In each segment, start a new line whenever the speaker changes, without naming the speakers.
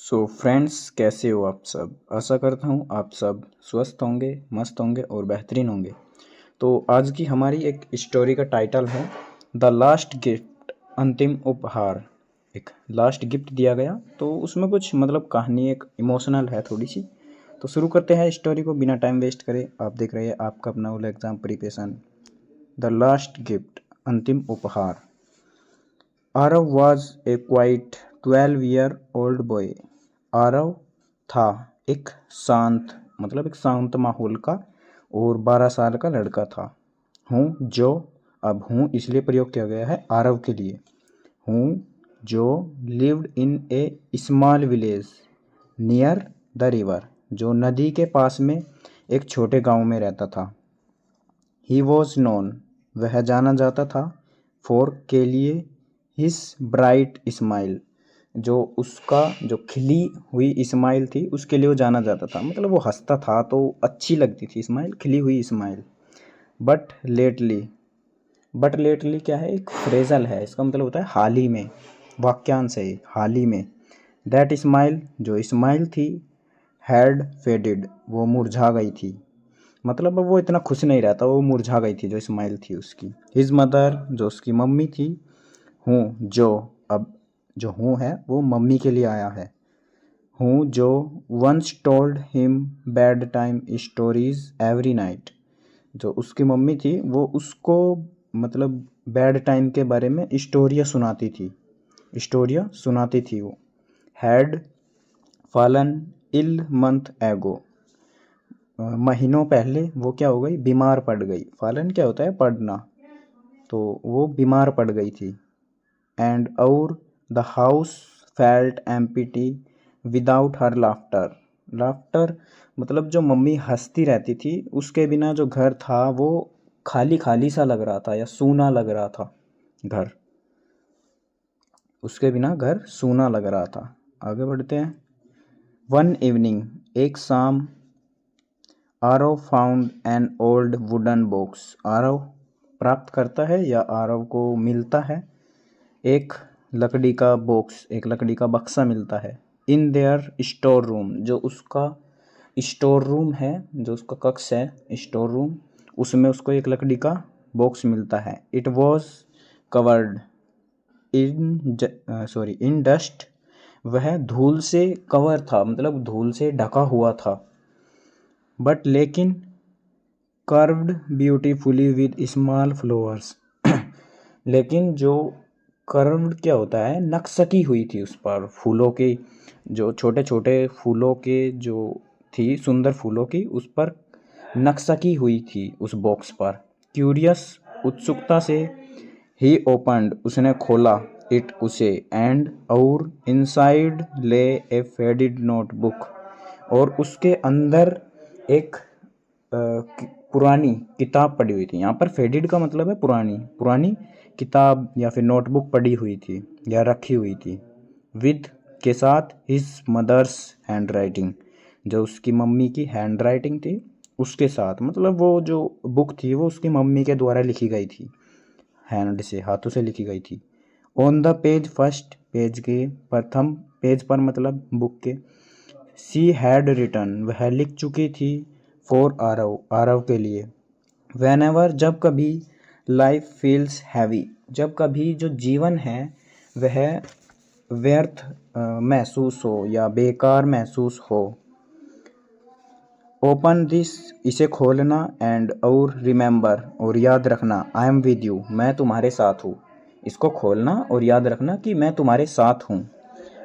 So friends, कैसे हो आप सब। आशा करता हूँ आप सब स्वस्थ होंगे, मस्त होंगे और बेहतरीन होंगे। तो आज की हमारी एक स्टोरी का टाइटल है द लास्ट गिफ्ट, अंतिम उपहार। एक लास्ट गिफ्ट दिया गया तो उसमें कुछ मतलब कहानी एक इमोशनल है थोड़ी सी। तो शुरू करते हैं स्टोरी को बिना टाइम वेस्ट करे। आप देख रहे हैं आपका अपना वाला exam preparation, the last gift, अंतिम उपहार। Aarav was a quite 12-year-old boy. Aarav था एक शांत मतलब एक शांत माहौल का और 12 साल का लड़का था। हूँ जो, अब हूँ इसलिए प्रयोग किया गया है आरव के लिए। हूँ जो lived in A small village near the river, जो नदी के पास में एक छोटे गांव में रहता था। ही वॉज नोन, वह जाना जाता था, फॉर के लिए, हिज ब्राइट स्माइल, जो उसका जो खिली हुई स्माइल थी उसके लिए वो जाना जाता था। मतलब वो हंसता था तो अच्छी लगती थी स्माइल, खिली हुई smile. But lately, but lately क्या है, एक फ्रेजल है, इसका मतलब होता है हाल ही में, वाक्यांश है हाल ही में। दैट स्माइल, जो स्माइल थी, हैड फेडेड, वो मुरझा गई थी। मतलब अब वो इतना खुश नहीं रहता, वो मुरझा गई थी जो स्माइल थी उसकी। हिज मदर, जो उसकी मम्मी थी। हूँ जो, अब जो हूँ है वो मम्मी के लिए आया है। हूँ जो once told him bed time stories every night, जो उसकी मम्मी थी वो उसको मतलब बैड टाइम के बारे में स्टोरियाँ सुनाती थी, स्टोरियाँ सुनाती थी वो। हैड फॉलन इल मंथ एगो, महीनों पहले वो क्या हो गई, बीमार पड़ गई। फॉलन क्या होता है, पड़ना, तो वो बीमार पड़ गई थी। एंड और the house felt empty without her laughter. Laughter मतलब जो मम्मी हंसती रहती थी उसके बिना जो घर था वो खाली खाली सा लग रहा था या सूना लग रहा था घर, उसके बिना घर सूना लग रहा था। आगे बढ़ते हैं। वन इवनिंग, एक शाम, Aarav found an old wooden box, Aarav प्राप्त करता है या आरव को मिलता है एक लकड़ी का बॉक्स, एक लकड़ी का बक्सा मिलता है। इन देयर स्टोर रूम, जो उसका स्टोर रूम है, जो उसका कक्ष है स्टोर रूम, उसमें उसको एक लकड़ी का बॉक्स मिलता है। It was covered in dust, वह धूल से कवर था, मतलब धूल से ढका हुआ था। बट लेकिन curved beautifully with small flowers, लेकिन जो कर्व्ड क्या होता है, नक्शकी हुई थी उस पर फूलों की, जो छोटे छोटे फूलों के जो थी, सुंदर फूलों की उस पर नक्शकी हुई थी उस बॉक्स पर। क्यूरियस, उत्सुकता से, ही ओपन्ड, उसने खोला, इट उसे, एंड और इनसाइड ले ए फेडेड नोटबुक, और उसके अंदर एक पुरानी किताब पड़ी हुई थी। यहाँ पर फेडेड का मतलब है पुरानी, पुरानी किताब या फिर नोटबुक पड़ी हुई थी या रखी हुई थी। विद, के साथ, हिज मदर्स हैंड राइटिंग, जो उसकी मम्मी की हैंड राइटिंग थी उसके साथ, मतलब वो जो बुक थी वो उसकी मम्मी के द्वारा लिखी गई थी, हैंड से, हाथों से लिखी गई थी। On the page first, page के प्रथम पेज पर, मतलब बुक के। सी हैड रिटन, वह लिख चुकी थी, फॉर आरव, आरव के लिए। वेन एवर, जब कभी, लाइफ फील्स हैवी, जब कभी जो जीवन है वह व्यर्थ महसूस हो या बेकार महसूस हो। ओपन दिस, इसे खोलना, एंड और रिमेंबर, और याद रखना, आई एम विद यू, मैं तुम्हारे साथ हूँ। इसको खोलना और याद रखना कि मैं तुम्हारे साथ हूँ।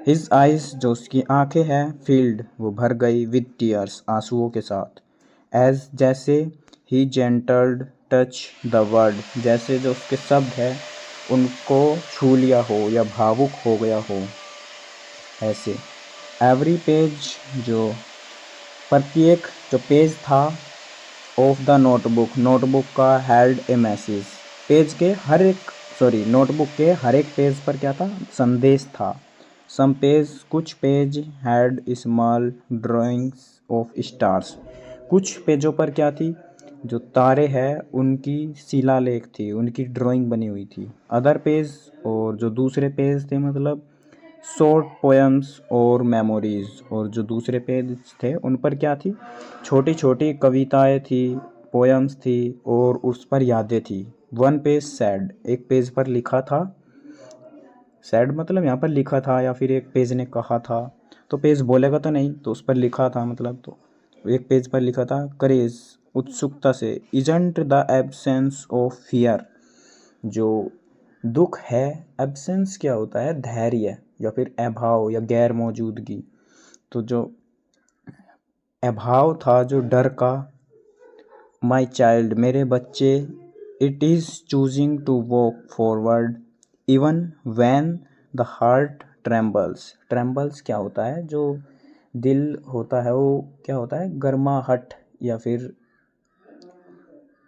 हिज आइज, जो उसकी आंखें हैं, फील्ड, वो भर गई, विद टीयर्स, आंसुओं के साथ। एज, जैसे, ही जेंटल्ड टच द वर्ड, जैसे जो उसके शब्द है उनको छू लिया हो या भावुक हो गया हो, ऐसे। एवरी पेज, जो प्रत्येक जो पेज था, ऑफ द नोटबुक, नोटबुक का, हेल्ड ए मैसेज, पेज के हर एक, नोटबुक के हर एक पेज पर क्या था, संदेश था। सम पेज, कुछ page, had small drawings of stars, कुछ पेजों पर क्या थी, जो तारे हैं उनकी शिलालेख थी, उनकी ड्राइंग बनी हुई थी। अदर पेज, और जो दूसरे पेज थे मतलब शॉर्ट पोएम्स और मेमोरीज। और जो दूसरे पेज थे उन पर क्या थी, छोटी छोटी कविताएं थी, पोएम्स थी और उस पर यादें थी। वन पेज सैड, एक पेज पर लिखा था, सैड मतलब यहाँ पर लिखा था या फिर एक पेज ने कहा था, तो पेज बोलेगा तो नहीं, तो उस पर लिखा था मतलब, तो एक पेज पर लिखा था करेज, उत्सुकता से, isn't the absence of fear, जो दुख है, एब्सेंस क्या होता है, धैर्य या फिर अभाव या गैर मौजूदगी, तो जो अभाव था, जो डर का, माई चाइल्ड, मेरे बच्चे, it is choosing to walk forward even when the heart trembles. Trembles क्या होता है, जो दिल होता है वो क्या होता है, गर्माहट या फिर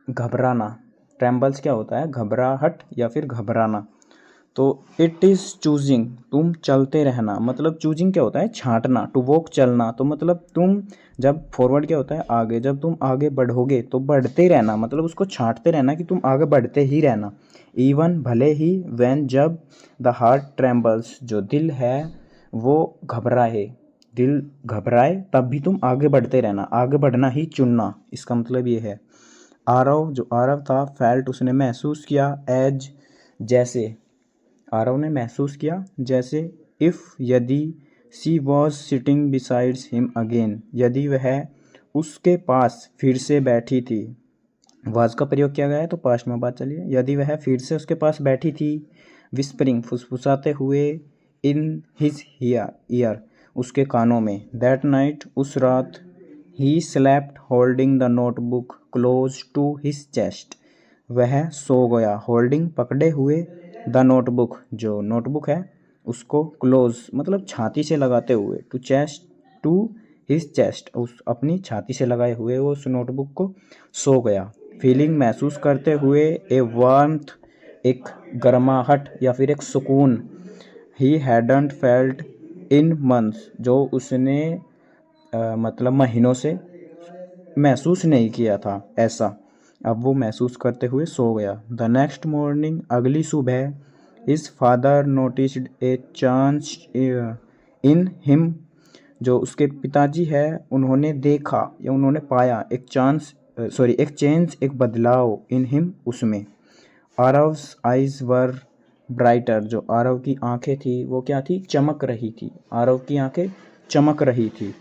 घबराना। ट्रेम्बल्स क्या होता है, घबराहट या फिर घबराना। तो इट इज़ चूजिंग, तुम चलते रहना, मतलब चूजिंग क्या होता है, छांटना, टू वॉक चलना, तो मतलब तुम जब फॉरवर्ड क्या होता है आगे, जब तुम आगे बढ़ोगे तो बढ़ते रहना, मतलब उसको छांटते रहना कि तुम आगे बढ़ते ही रहना। इवन भले ही, व्हेन जब, द हार्ट ट्रेम्बल्स, जो दिल है वो घबराए, दिल घबराए तब भी तुम आगे बढ़ते रहना, आगे बढ़ना ही चुनना, इसका मतलब ये है। आरव, जो आरव था, फेल्ट, उसने महसूस किया, एज, जैसे, आरव ने महसूस किया जैसे, इफ़, यदि, she was sitting besides him again, यदि वह उसके पास फिर से बैठी थी। वाज का प्रयोग किया गया है तो पास्ट में बात चलिए, यदि वह फिर से उसके पास बैठी थी, विस्परिंग, फुसफुसाते हुए, इन हिज ईयर, उसके कानों में, दैट नाइट, उस रात, he slept holding the notebook close to his chest, वह सो गया, होल्डिंग, पकड़े हुए, द नोटबुक, जो नोटबुक है उसको, क्लोज मतलब छाती से लगाते हुए, to chest, to his chest, उस अपनी छाती से लगाए हुए वो उस नोटबुक को सो गया। फीलिंग, महसूस करते हुए, ए वार्मथ, एक गर्माहट या फिर एक सुकून, ही हैडंट फेल्ट इन मंथ्स, जो उसने मतलब महीनों से महसूस नहीं किया था ऐसा, अब वो महसूस करते हुए सो गया। द नेक्स्ट मॉर्निंग, अगली सुबह, his father noticed a chance in him, जो उसके पिताजी है उन्होंने देखा या उन्होंने पाया, एक चांस, सॉरी, एक चेंज, एक बदलाव, इन हिम, उसमें। आरव्स आइज वर ब्राइटर, जो आरव की आंखें थी वो क्या थी, चमक रही थी, आरव की आंखें चमक रही थी।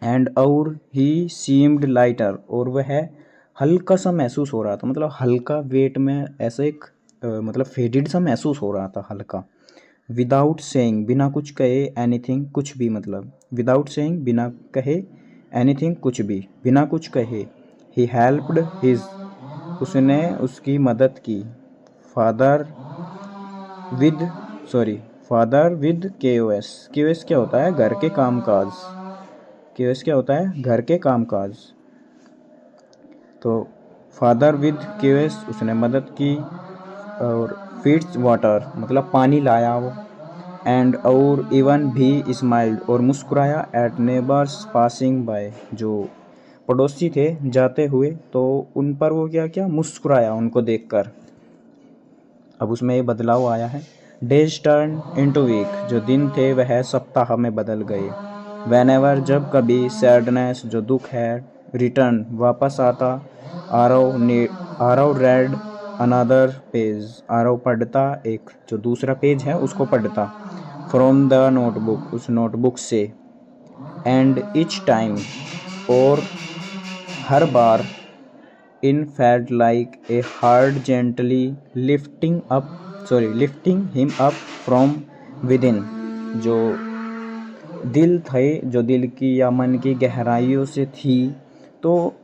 एंड और ही सीम्ड लाइटर, और वह हल्का सा महसूस हो रहा था, मतलब हल्का वेट में ऐसा एक मतलब फेडेड सा महसूस हो रहा था, हल्का। विदाउट सेइंग, बिना कुछ कहे, एनीथिंग, कुछ भी, मतलब विदाउट सेइंग, बिना कहे, एनीथिंग, कुछ भी, बिना कुछ कहे। ही हेल्प्ड हिज, उसने उसकी मदद की, father with, sorry, father with chaos, chaos क्या होता है, घर के कामकाज, केओएस क्या होता है, घर के कामकाज। तो फादर विद केओएस, उसने मदद की, और फीड्स वाटर मतलब पानी लाया वो, एंड और इवन भी स्माइल्ड, और मुस्कुराया, एट नेबर्स पासिंग बाय, जो पड़ोसी थे जाते हुए तो उन पर वो क्या क्या मुस्कुराया उनको देखकर। अब उसमें ये बदलाव आया है। डेज टर्न इनटू वीक, जो दिन थे वह सप्ताह में बदल गए। वेनेवर, जब कभी, सैडनेस, जो दुख है, रिटर्न, वापस आता। Aarav read another page, Aarav पढ़ता, एक जो दूसरा पेज है उसको पढ़ता। फ्रॉम द नोटबुक, उस नोटबुक से। एंड ईच टाइम, और हर बार, in felt like a heart gently lifting him up from within, जो दिल थे, जो दिल की या मन की गहराइयों से थी, तो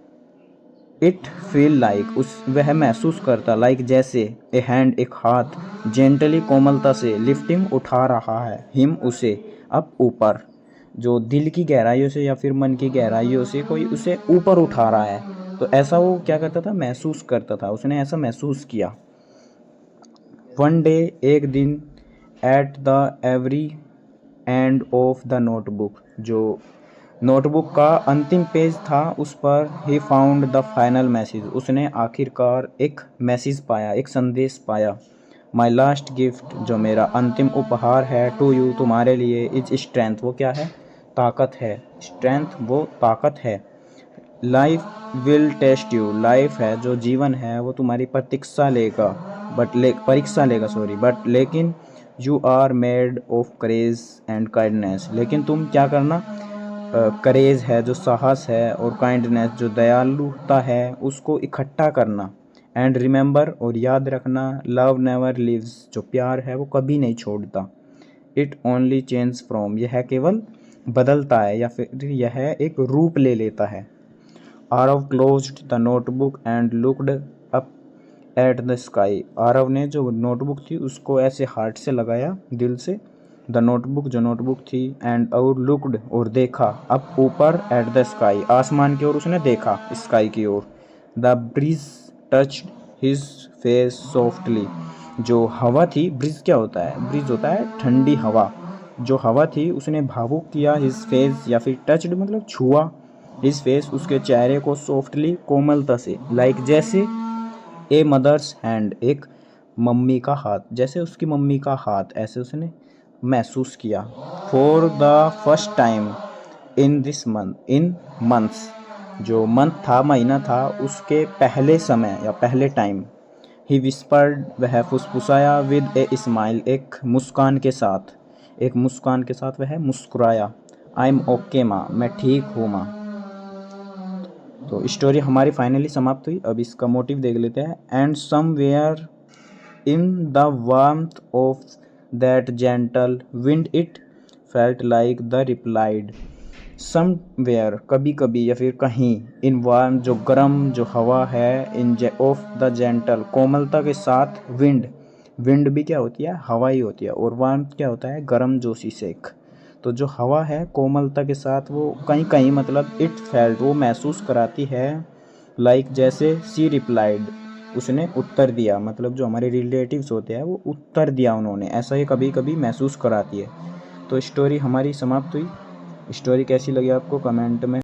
इट फील लाइक, उस वह महसूस करता, लाइक जैसे, ए हैंड, एक हाथ, जेंटली, कोमलता से, लिफ्टिंग, उठा रहा है, हिम, उसे, अप, ऊपर, जो दिल की गहराइयों से या फिर मन की गहराइयों से कोई उसे ऊपर उठा रहा है, तो ऐसा वो क्या करता था, महसूस करता था, उसने ऐसा महसूस किया। वन डे, एक दिन, at the every end of the notebook, जो नोटबुक का अंतिम पेज था उस पर, he found the final message, उसने आखिरकार एक मैसेज पाया, एक संदेश पाया। माई लास्ट गिफ्ट, जो मेरा अंतिम उपहार है, टू यू, तुम्हारे लिए, इज स्ट्रेंथ, वो क्या है? ताकत है। स्ट्रेंथ वो ताकत है। Life will test you, life है जो जीवन है वो तुम्हारी परीक्षा लेगा, बट लेकिन you are made of courage and kindness, लेकिन तुम क्या करना? करेज है जो साहस है, और काइंडनेस जो दयालुता है, उसको इकट्ठा करना। एंड रिमेंबर, और याद रखना, लव नेवर लिव्स, जो प्यार है वो कभी नहीं छोड़ता। इट ओनली चेंज फ्रॉम, यह केवल बदलता है या फिर यह एक रूप ले लेता है। Aarav closed the notebook and looked up at the sky, Aarav ने जो नोटबुक थी उसको ऐसे हार्ट से लगाया, दिल से। द नोटबुक, जो नोटबुक थी, एंड और लुक्ड, और देखा, अप, ऊपर, एट द स्काई, आसमान की ओर उसने देखा, स्काई की ओर। The breeze touched his face softly, जो हवा थी, ब्रीज क्या होता है? ब्रीज होता है ठंडी हवा। जो हवा थी उसने भावुक किया हिज फेस, या फिर टच्ड मतलब छुआ, हिज फेस, उसके चेहरे को, सॉफ्टली, कोमलता से, लाइक जैसे ए मदर्स हैंड, एक मम्मी का हाथ, जैसे उसकी मम्मी का हाथ, ऐसे उसने महसूस किया। For the first time in this month, in months, जो मंथ था, महीना था, उसके पहले समय या पहले टाइम। ही विस्पर्ड, वह फुसफुसाया, विद ए स्माइल, एक मुस्कान के साथ, एक मुस्कान के साथ वह मुस्कुराया। आई एम ओके माँ, मैं ठीक हूँ माँ। तो स्टोरी हमारी फाइनली समाप्त हुई। अब इसका मोटिव देख लेते हैं। And somewhere in the warmth of that gentle wind it felt like the replied, somewhere, कभी कभी या फिर कहीं, इन वार्म, जो गर्म, जो हवा है, इन ऑफ द जेंटल, कोमलता के साथ, विंड, विंड भी क्या होती है? हवा ही होती है। और वार्म क्या होता है? गर्म जोशी सेक। तो जो हवा है कोमलता के साथ, वो कहीं कहीं मतलब इट फेल्ट, वो महसूस कराती है, लाइक जैसे, सी रिप्लाइड, उसने उत्तर दिया, मतलब जो हमारे रिलेटिव्स होते हैं वो उत्तर दिया उन्होंने, ऐसा ही कभी कभी महसूस कराती है। तो स्टोरी हमारी समाप्त हुई। स्टोरी कैसी लगी आपको कमेंट में